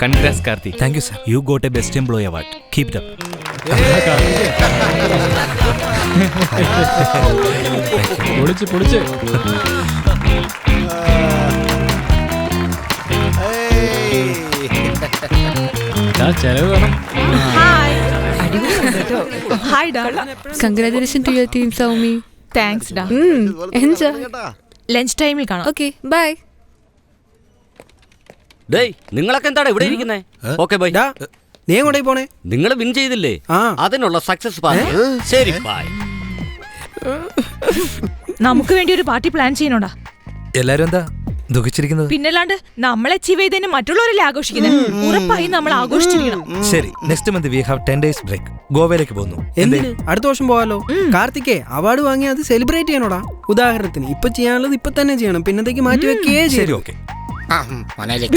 Congrats, Karthi. Thank you, sir. You got a Best Employee Award. Keep it up. പൊളിച്ച് ചെലവ് വേണം. Hi, da. Congratulations to your team, Saumi. Thanks, da. Enjoy. Lunch time il കാണാം. Okay, bye. ഡേയ് നിങ്ങളൊക്കെ എന്താണ് ഇവിടെ ഇരിക്കുന്നേ? Okay bye. നീ എങ്ങോട്ടേ പോണേ? നിങ്ങൾ വിൻ ചെയ്തില്ലേ, അതിനുള്ള സക്സസ് പാർട്ടി. ശരി ബൈ. നമുക്ക് വേണ്ടി ഒരു പാർട്ടി പ്ലാൻ ചെയ്യണോടാ. എല്ലാരും എന്താ ദുഃഖിച്ചിരിക്കുന്നത്? പിന്നല്ലാണ്ട് നമ്മൾ അച്ചീവ് ചെയ്തതിന് മറ്റുള്ളവരല്ലേ ആഘോഷിക്കുന്നത്. ഉറപ്പായി നമ്മൾ ആഘോഷിച്ചിരിക്കണം. ശരി, next month we have 10 days break. ഗോവയിലേക്ക് പോകുന്നു. എന്തിന്? അടുത്ത വർഷം പോവാലോ. കാർത്തികേ, അവാർഡ് വാങ്ങി അത് സെലിബ്രേറ്റ് ചെയ്യണോടാ. ഉദാഹരണത്തിന് ഇപ്പൊ ചെയ്യാനുള്ളത് ഇപ്പൊ തന്നെ ചെയ്യണം, പിന്നത്തേക്ക് മാറ്റി വെക്കേ. ശരി, ഓക്കെ.